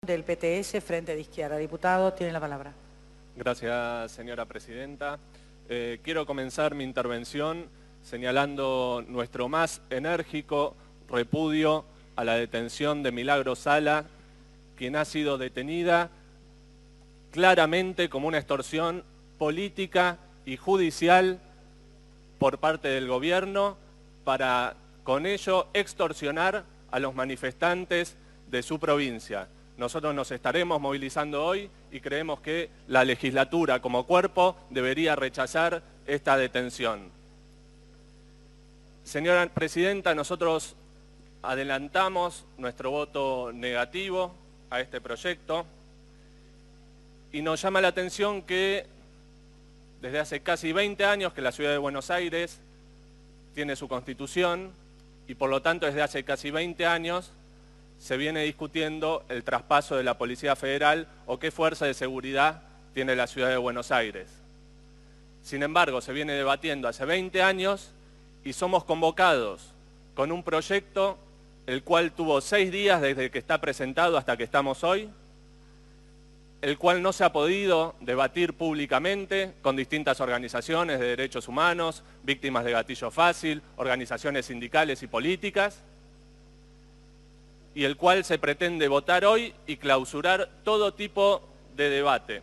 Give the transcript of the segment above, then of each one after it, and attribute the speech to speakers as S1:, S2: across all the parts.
S1: del PTS, Frente de Izquierda. Diputado, tiene la palabra.
S2: Gracias, señora presidenta. Quiero comenzar mi intervención señalando nuestro más enérgico repudio a la detención de Milagros Sala, quien ha sido detenida claramente como una extorsión política y judicial por parte del gobierno para con ello extorsionar a los manifestantes de su provincia. Nosotros nos estaremos movilizando hoy y creemos que la legislatura como cuerpo debería rechazar esta detención. Señora presidenta, nosotros adelantamos nuestro voto negativo a este proyecto y nos llama la atención que desde hace casi 20 años que la ciudad de Buenos Aires tiene su constitución y por lo tanto desde hace casi 20 años se viene discutiendo el traspaso de la Policía Federal o qué fuerza de seguridad tiene la ciudad de Buenos Aires. Sin embargo, se viene debatiendo hace 20 años y somos convocados con un proyecto el cual tuvo 6 días desde que está presentado hasta que estamos hoy, el cual no se ha podido debatir públicamente con distintas organizaciones de derechos humanos, víctimas de gatillo fácil, organizaciones sindicales y políticas, y el cual se pretende votar hoy y clausurar todo tipo de debate.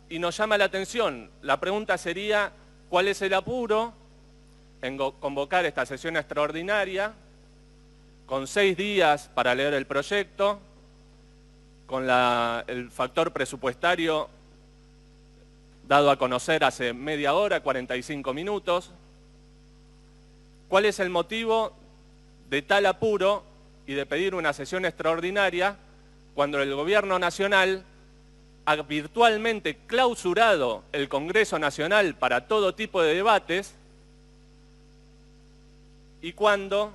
S2: Y nos llama la atención, la pregunta sería, ¿cuál es el apuro en convocar esta sesión extraordinaria con 6 días para leer el proyecto, con el factor presupuestario dado a conocer hace media hora, 45 minutos? ¿Cuál es el motivo de tal apuro y de pedir una sesión extraordinaria cuando el Gobierno Nacional ha virtualmente clausurado el Congreso Nacional para todo tipo de debates y cuando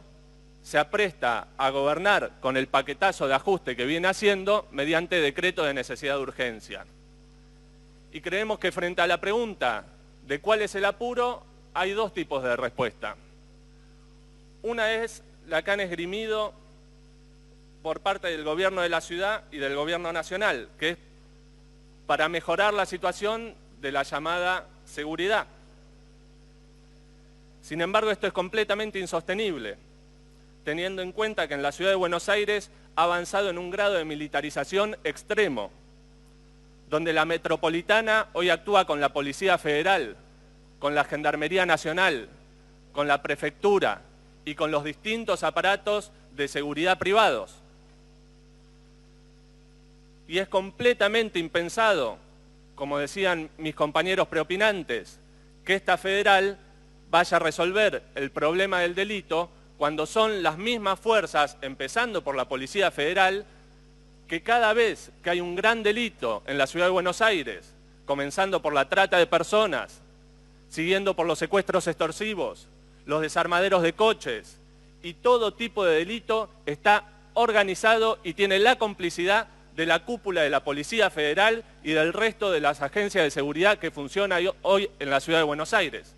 S2: se apresta a gobernar con el paquetazo de ajuste que viene haciendo mediante decreto de necesidad de urgencia? Y creemos que frente a la pregunta de cuál es el apuro, hay 2 tipos de respuesta. Una es la que han esgrimido por parte del gobierno de la ciudad y del gobierno nacional, que es para mejorar la situación de la llamada seguridad. Sin embargo, esto es completamente insostenible, teniendo en cuenta que en la ciudad de Buenos Aires ha avanzado en un grado de militarización extremo, donde la metropolitana hoy actúa con la Policía Federal, con la Gendarmería Nacional, con la Prefectura y con los distintos aparatos de seguridad privados. Y es completamente impensado, como decían mis compañeros preopinantes, que esta federal vaya a resolver el problema del delito cuando son las mismas fuerzas, empezando por la Policía Federal, que cada vez que hay un gran delito en la ciudad de Buenos Aires, comenzando por la trata de personas, siguiendo por los secuestros extorsivos, los desarmaderos de coches y todo tipo de delito, está organizado y tiene la complicidad de la cúpula de la Policía Federal y del resto de las agencias de seguridad que funcionan hoy en la ciudad de Buenos Aires.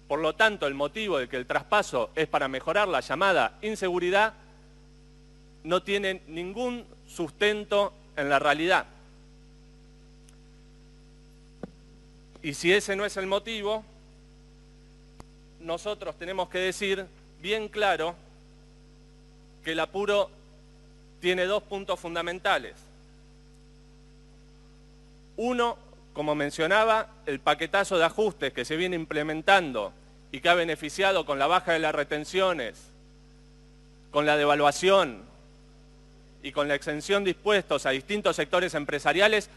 S2: Por lo tanto, el motivo de que el traspaso es para mejorar la llamada inseguridad no tiene ningún sustento en la realidad. Y si ese no es el motivo, nosotros tenemos que decir bien claro que el apuro tiene 2 puntos fundamentales. Uno, como mencionaba, el paquetazo de ajustes que se viene implementando y que ha beneficiado con la baja de las retenciones, con la devaluación y con la exención de impuestos a distintos sectores empresariales,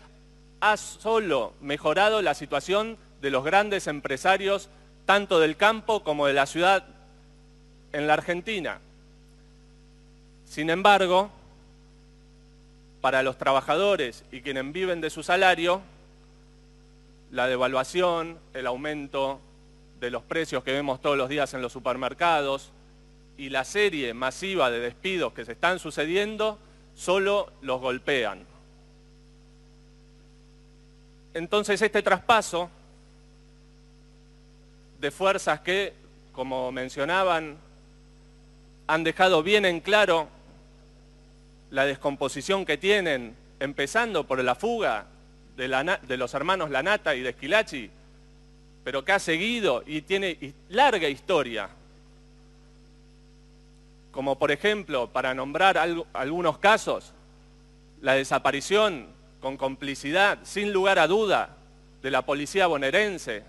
S2: ha solo mejorado la situación de los grandes empresarios, tanto del campo como de la ciudad en la Argentina. Sin embargo, para los trabajadores y quienes viven de su salario, la devaluación, el aumento de los precios que vemos todos los días en los supermercados y la serie masiva de despidos que se están sucediendo, solo los golpean. Entonces este traspaso de fuerzas que, como mencionaban, han dejado bien en claro la descomposición que tienen, empezando por la fuga de los hermanos Lanata y de Schillaci, pero que ha seguido y tiene larga historia. Como por ejemplo, para nombrar algunos casos, la desaparición con complicidad, sin lugar a duda, de la policía bonaerense,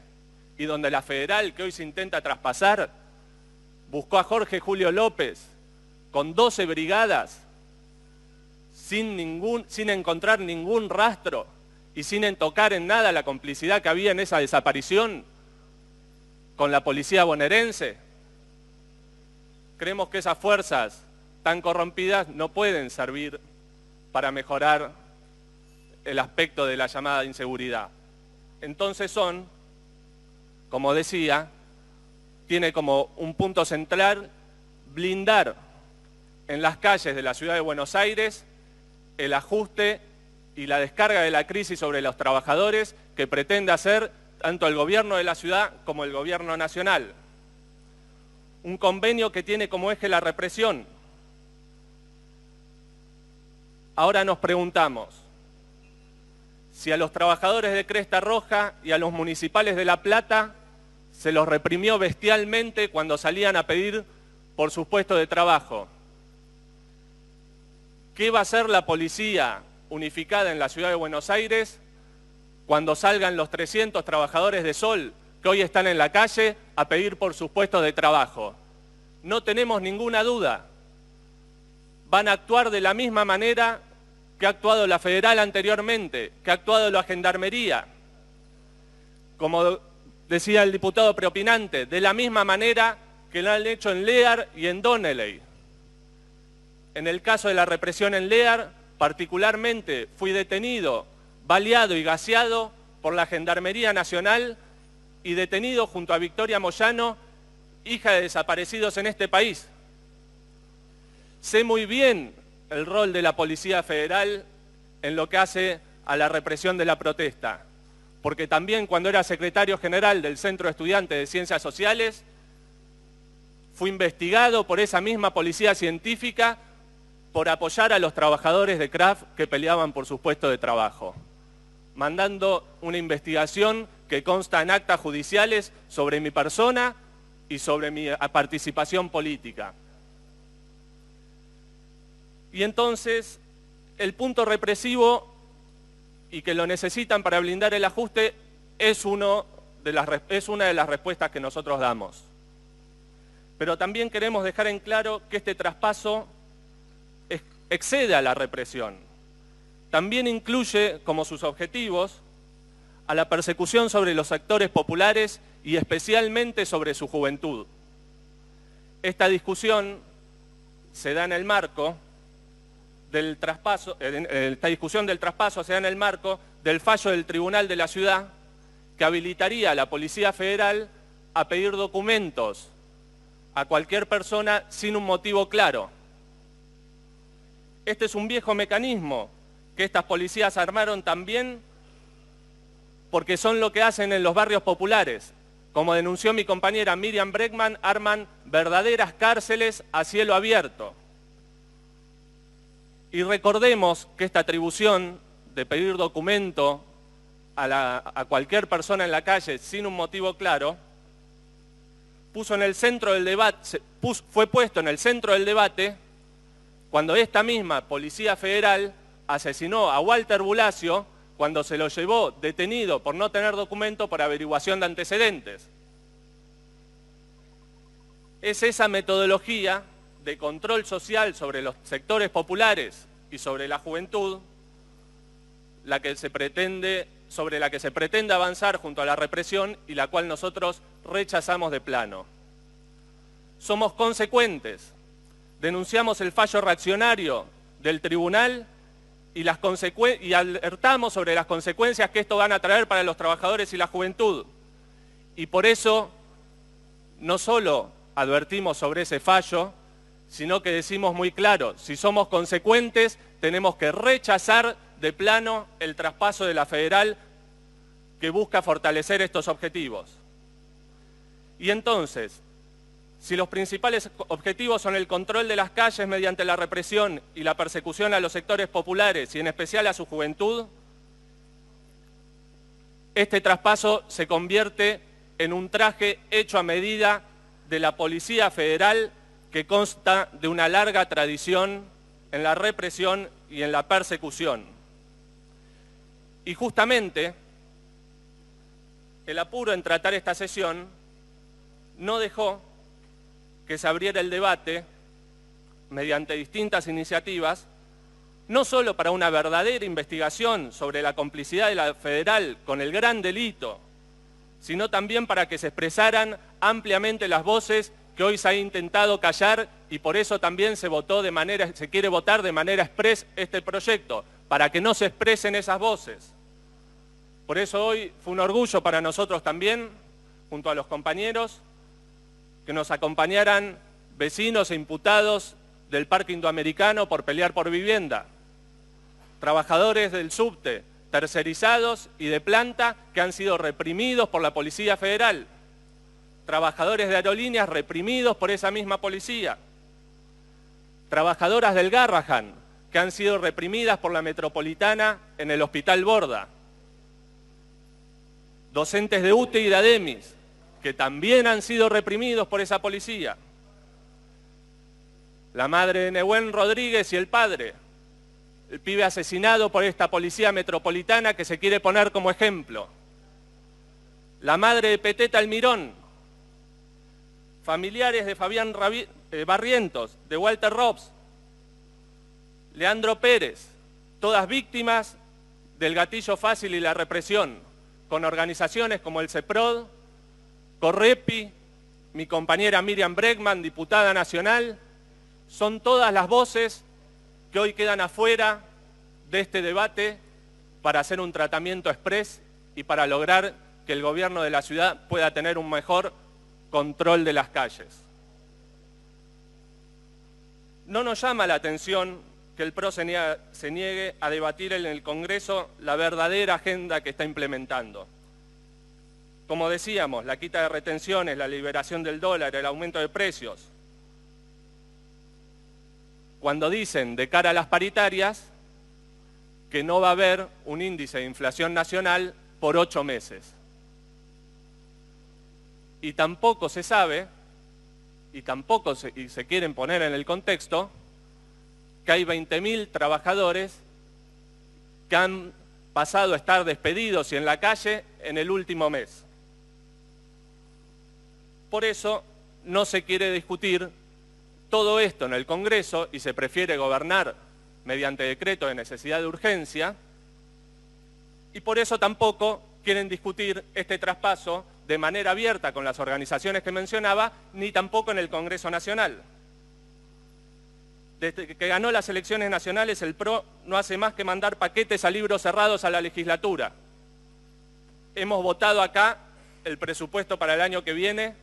S2: y donde la federal, que hoy se intenta traspasar, buscó a Jorge Julio López con 12 brigadas, sin encontrar ningún rastro y sin tocar en nada la complicidad que había en esa desaparición con la policía bonaerense. Creemos que esas fuerzas tan corrompidas no pueden servir para mejorar el aspecto de la llamada inseguridad. Entonces como decía, tiene como un punto central blindar en las calles de la ciudad de Buenos Aires el ajuste y la descarga de la crisis sobre los trabajadores que pretende hacer tanto el gobierno de la ciudad como el gobierno nacional. Un convenio que tiene como eje la represión. Ahora nos preguntamos, si a los trabajadores de Cresta Roja y a los municipales de La Plata se los reprimió bestialmente cuando salían a pedir por sus puestos de trabajo, ¿qué va a hacer la policía unificada en la ciudad de Buenos Aires cuando salgan los 300 trabajadores de Sol que hoy están en la calle a pedir por sus puestos de trabajo? No tenemos ninguna duda. Van a actuar de la misma manera que ha actuado la federal anteriormente, que ha actuado la gendarmería. Como decía el diputado preopinante, de la misma manera que lo han hecho en Lear y en Donnelly. En el caso de la represión en Lear, particularmente fui detenido, baleado y gaseado por la Gendarmería Nacional y detenido junto a Victoria Moyano, hija de desaparecidos en este país. Sé muy bien el rol de la Policía Federal en lo que hace a la represión de la protesta, porque también cuando era secretario general del Centro de Estudiantes de Ciencias Sociales, fui investigado por esa misma policía científica por apoyar a los trabajadores de Kraft que peleaban por sus puestos de trabajo, mandando una investigación que consta en actas judiciales sobre mi persona y sobre mi participación política. Y entonces, el punto represivo y que lo necesitan para blindar el ajuste es una de las respuestas que nosotros damos. Pero también queremos dejar en claro que este traspaso excede a la represión. También incluye como sus objetivos a la persecución sobre los sectores populares y especialmente sobre su juventud. Esta discusión se da en el marco del traspaso, esta discusión del traspaso se da en el marco del fallo del Tribunal de la Ciudad que habilitaría a la Policía Federal a pedir documentos a cualquier persona sin un motivo claro. Este es un viejo mecanismo que estas policías armaron también porque son lo que hacen en los barrios populares. Como denunció mi compañera Miriam Bregman, arman verdaderas cárceles a cielo abierto. Y recordemos que esta atribución de pedir documento a cualquier persona en la calle sin un motivo claro, fue puesto en el centro del debate cuando esta misma Policía Federal asesinó a Walter Bulacio cuando se lo llevó detenido por no tener documento por averiguación de antecedentes. Es esa metodología de control social sobre los sectores populares y sobre la juventud sobre la que se pretende avanzar junto a la represión y la cual nosotros rechazamos de plano. Somos consecuentes, denunciamos el fallo reaccionario del tribunal y alertamos sobre las consecuencias que esto van a traer para los trabajadores y la juventud. Y por eso no solo advertimos sobre ese fallo, sino que decimos muy claro, si somos consecuentes, tenemos que rechazar de plano el traspaso de la federal que busca fortalecer estos objetivos. Y entonces, Si los principales objetivos son el control de las calles mediante la represión y la persecución a los sectores populares y en especial a su juventud, este traspaso se convierte en un traje hecho a medida de la Policía Federal que consta de una larga tradición en la represión y en la persecución. Y justamente el apuro en tratar esta sesión no dejó que se abriera el debate mediante distintas iniciativas, no solo para una verdadera investigación sobre la complicidad de la federal con el gran delito, sino también para que se expresaran ampliamente las voces que hoy se ha intentado callar y por eso también se quiere votar de manera express este proyecto, para que no se expresen esas voces. Por eso hoy fue un orgullo para nosotros también, junto a los compañeros, que nos acompañaran vecinos e imputados del Parque Indoamericano por pelear por vivienda, trabajadores del subte, tercerizados y de planta que han sido reprimidos por la Policía Federal, trabajadores de aerolíneas reprimidos por esa misma policía, trabajadoras del Garrahan que han sido reprimidas por la Metropolitana en el Hospital Borda, docentes de UTE y de ADEMIS, que también han sido reprimidos por esa policía, la madre de Nehuen Rodríguez y el padre, el pibe asesinado por esta policía metropolitana que se quiere poner como ejemplo, la madre de Peteta Almirón, familiares de Fabián Barrientos, de Walter Robs, Leandro Pérez, todas víctimas del gatillo fácil y la represión, con organizaciones como el CEPROD, Correpi, mi compañera Miriam Bregman, diputada nacional, son todas las voces que hoy quedan afuera de este debate para hacer un tratamiento express y para lograr que el gobierno de la ciudad pueda tener un mejor control de las calles. No nos llama la atención que el PRO se niegue a debatir en el Congreso la verdadera agenda que está implementando. Como decíamos, la quita de retenciones, la liberación del dólar, el aumento de precios. Cuando dicen de cara a las paritarias que no va a haber un índice de inflación nacional por 8 meses. Y tampoco se sabe, y tampoco se quieren poner en el contexto, que hay 20.000 trabajadores que han pasado a estar despedidos y en la calle en el último mes. Por eso no se quiere discutir todo esto en el Congreso y se prefiere gobernar mediante decreto de necesidad de urgencia, y por eso tampoco quieren discutir este traspaso de manera abierta con las organizaciones que mencionaba, ni tampoco en el Congreso Nacional. Desde que ganó las elecciones nacionales, el PRO no hace más que mandar paquetes a libros cerrados a la legislatura. Hemos votado acá el presupuesto para el año que viene,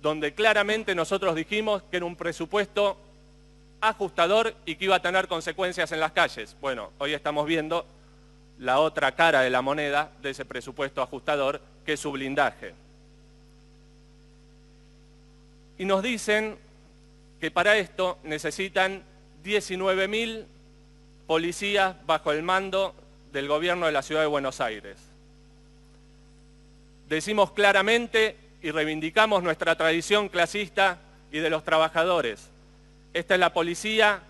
S2: donde claramente nosotros dijimos que era un presupuesto ajustador y que iba a tener consecuencias en las calles. Bueno, hoy estamos viendo la otra cara de la moneda de ese presupuesto ajustador, que es su blindaje. Y nos dicen que para esto necesitan 19.000 policías bajo el mando del gobierno de la Ciudad de Buenos Aires. Decimos claramente y reivindicamos nuestra tradición clasista y de los trabajadores. Esta es la policía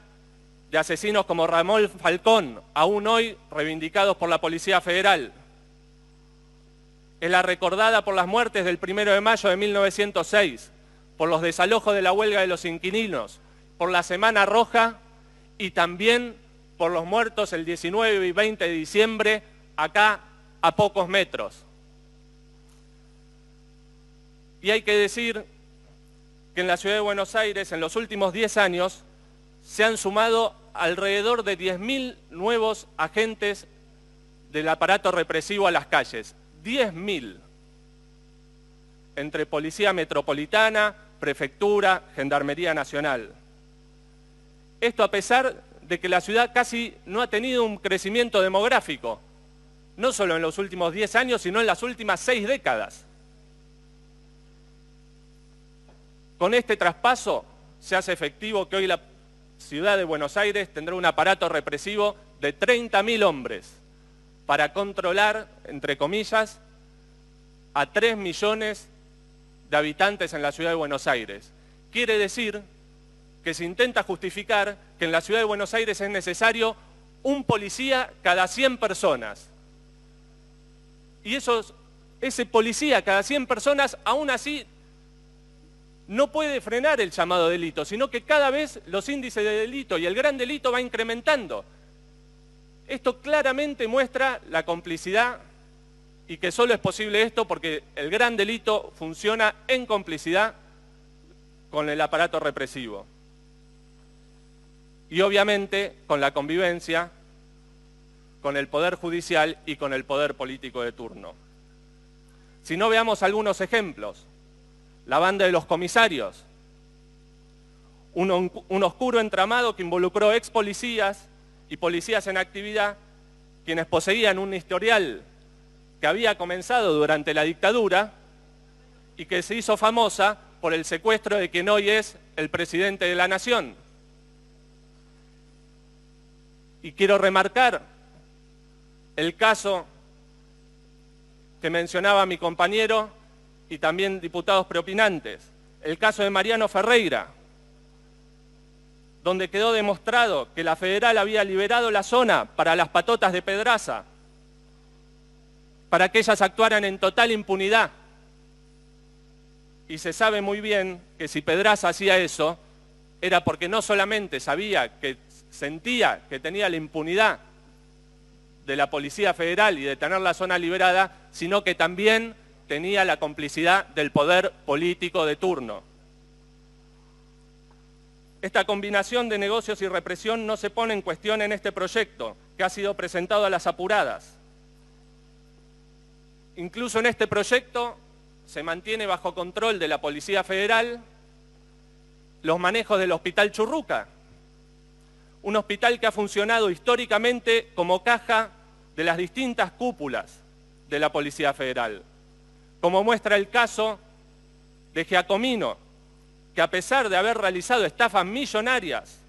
S2: de asesinos como Ramón Falcón, aún hoy reivindicados por la Policía Federal. Es la recordada por las muertes del 1 de mayo de 1906, por los desalojos de la huelga de los inquilinos, por la Semana Roja y también por los muertos el 19 y 20 de diciembre acá a pocos metros. Y hay que decir que en la Ciudad de Buenos Aires en los últimos 10 años se han sumado alrededor de 10.000 nuevos agentes del aparato represivo a las calles. 10.000. Entre Policía Metropolitana, Prefectura, Gendarmería Nacional. Esto a pesar de que la ciudad casi no ha tenido un crecimiento demográfico, no solo en los últimos 10 años, sino en las últimas 6 décadas. Con este traspaso se hace efectivo que hoy la ciudad de Buenos Aires tendrá un aparato represivo de 30.000 hombres para controlar, entre comillas, a 3 millones de habitantes en la ciudad de Buenos Aires. Quiere decir que se intenta justificar que en la ciudad de Buenos Aires es necesario un policía cada 100 personas. Y ese policía cada 100 personas, aún así, no puede frenar el llamado delito, sino que cada vez los índices de delito y el gran delito va incrementando. Esto claramente muestra la complicidad y que solo es posible esto porque el gran delito funciona en complicidad con el aparato represivo. Y obviamente con la convivencia, con el poder judicial y con el poder político de turno. Si no, veamos algunos ejemplos. La banda de los comisarios, un oscuro entramado que involucró ex policías y policías en actividad, quienes poseían un historial que había comenzado durante la dictadura y que se hizo famosa por el secuestro de quien hoy es el presidente de la Nación. Y quiero remarcar el caso que mencionaba mi compañero y también diputados preopinantes, el caso de Mariano Ferreira, donde quedó demostrado que la Federal había liberado la zona para las patotas de Pedraza, para que ellas actuaran en total impunidad. Y se sabe muy bien que si Pedraza hacía eso, era porque no solamente sentía que tenía la impunidad de la Policía Federal y de tener la zona liberada, sino que también tenía la complicidad del poder político de turno. Esta combinación de negocios y represión no se pone en cuestión en este proyecto, que ha sido presentado a las apuradas. Incluso en este proyecto se mantiene bajo control de la Policía Federal los manejos del Hospital Churruca, un hospital que ha funcionado históricamente como caja de las distintas cúpulas de la Policía Federal, como muestra el caso de Giacomino, que a pesar de haber realizado estafas millonarias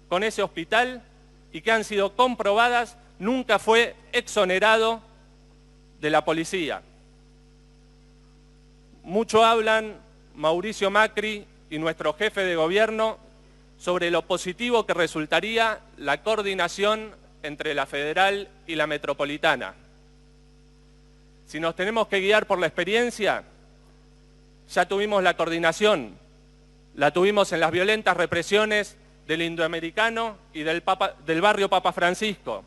S2: con ese hospital y que han sido comprobadas, nunca fue exonerado de la policía. Mucho hablan Mauricio Macri y nuestro jefe de gobierno sobre lo positivo que resultaría la coordinación entre la federal y la metropolitana. Si nos tenemos que guiar por la experiencia, ya tuvimos la coordinación, la tuvimos en las violentas represiones del Indoamericano y del barrio Papa Francisco.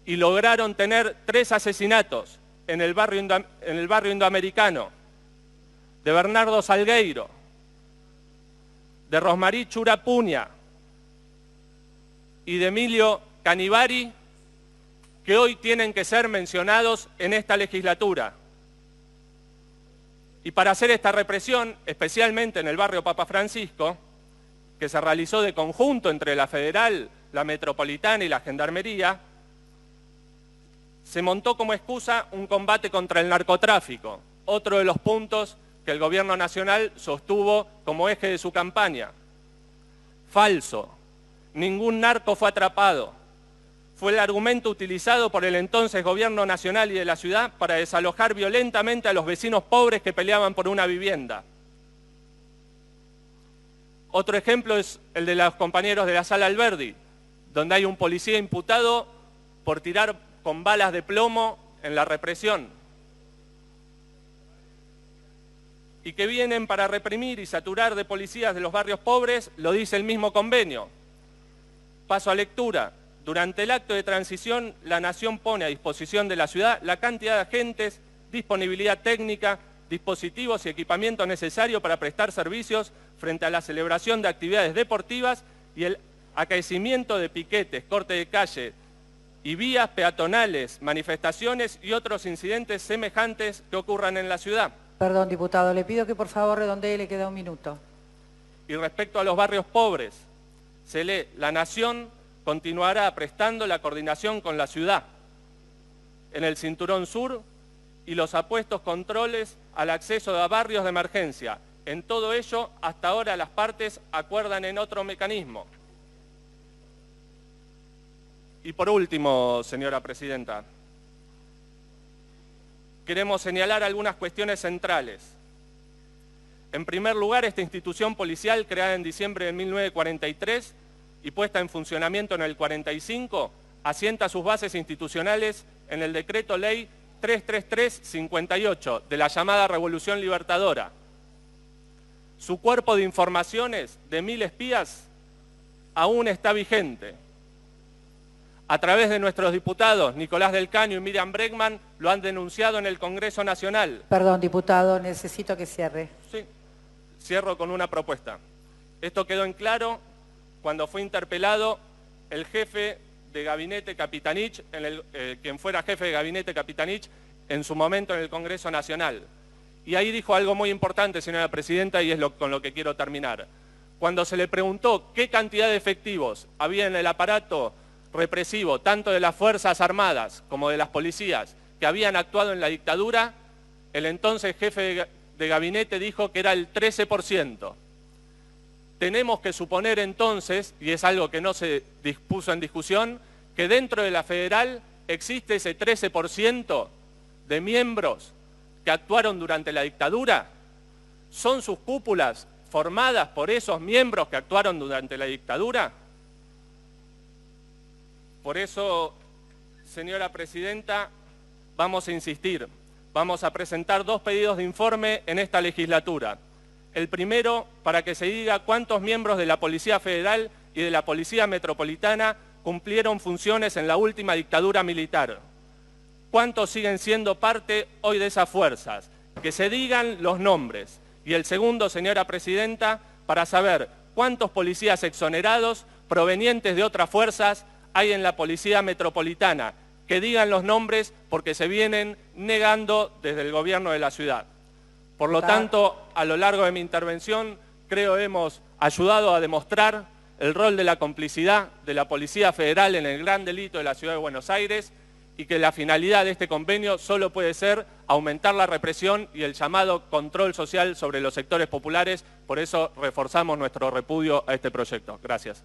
S2: Y lograron tener 3 asesinatos en el barrio Indoamericano, de Bernardo Salgueiro, de Rosmarí Churapuña y de Emilio Canivari, que hoy tienen que ser mencionados en esta legislatura. Y para hacer esta represión, especialmente en el barrio Papa Francisco, que se realizó de conjunto entre la Federal, la Metropolitana y la Gendarmería, se montó como excusa un combate contra el narcotráfico, otro de los puntos que el gobierno nacional sostuvo como eje de su campaña. Falso. Ningún narco fue atrapado. Fue el argumento utilizado por el entonces gobierno nacional y de la ciudad para desalojar violentamente a los vecinos pobres que peleaban por una vivienda. Otro ejemplo es el de los compañeros de la Sala Alberdi, donde hay un policía imputado por tirar con balas de plomo en la represión, y que vienen para reprimir y saturar de policías de los barrios pobres, lo dice el mismo convenio. Paso a lectura. Durante el acto de transición, la Nación pone a disposición de la ciudad la cantidad de agentes, disponibilidad técnica, dispositivos y equipamiento necesario para prestar servicios frente a la celebración de actividades deportivas y el acaecimiento de piquetes, corte de calle y vías peatonales, manifestaciones y otros incidentes semejantes que ocurran en la ciudad.
S1: Perdón, diputado, le pido que por favor redondee, le queda un minuto.
S2: Y respecto a los barrios pobres, se lee: la Nación continuará prestando la coordinación con la ciudad en el Cinturón Sur y los apuestos controles al acceso a barrios de emergencia, En todo ello, hasta ahora las partes acuerdan en otro mecanismo. Y por último, señora presidenta, queremos señalar algunas cuestiones centrales. En primer lugar, esta institución policial, creada en diciembre de 1943 y puesta en funcionamiento en el 45, asienta sus bases institucionales en el Decreto Ley 333/58 de la llamada Revolución Libertadora. Su cuerpo de informaciones de 1000 espías aún está vigente. A través de nuestros diputados, Nicolás del Caño y Miriam Bregman, lo han denunciado en el Congreso Nacional.
S1: Perdón, diputado, necesito que cierre.
S2: Sí, cierro con una propuesta. Esto quedó en claro cuando fue interpelado el jefe de gabinete Capitanich, quien fuera jefe de gabinete Capitanich en su momento en el Congreso Nacional. Y ahí dijo algo muy importante, señora presidenta, y es con lo que quiero terminar. Cuando se le preguntó qué cantidad de efectivos había en el aparato represivo, tanto de las Fuerzas Armadas como de las policías, que habían actuado en la dictadura, el entonces jefe de gabinete dijo que era el 13%. Tenemos que suponer entonces, y es algo que no se puso en discusión, que dentro de la federal existe ese 13% de miembros que actuaron durante la dictadura. ¿Son sus cúpulas formadas por esos miembros que actuaron durante la dictadura? Por eso, señora presidenta, vamos a insistir. Vamos a presentar 2 pedidos de informe en esta legislatura. El primero, para que se diga cuántos miembros de la Policía Federal y de la Policía Metropolitana cumplieron funciones en la última dictadura militar. ¿Cuántos siguen siendo parte hoy de esas fuerzas? Que se digan los nombres. Y el segundo, señora presidenta, para saber cuántos policías exonerados provenientes de otras fuerzas hay en la Policía Metropolitana. Que digan los nombres porque se vienen negando desde el gobierno de la ciudad. Por lo tanto, a lo largo de mi intervención, creo hemos ayudado a demostrar el rol de la complicidad de la Policía Federal en el gran delito de la Ciudad de Buenos Aires y que la finalidad de este convenio solo puede ser aumentar la represión y el llamado control social sobre los sectores populares. Por eso reforzamos nuestro repudio a este proyecto. Gracias.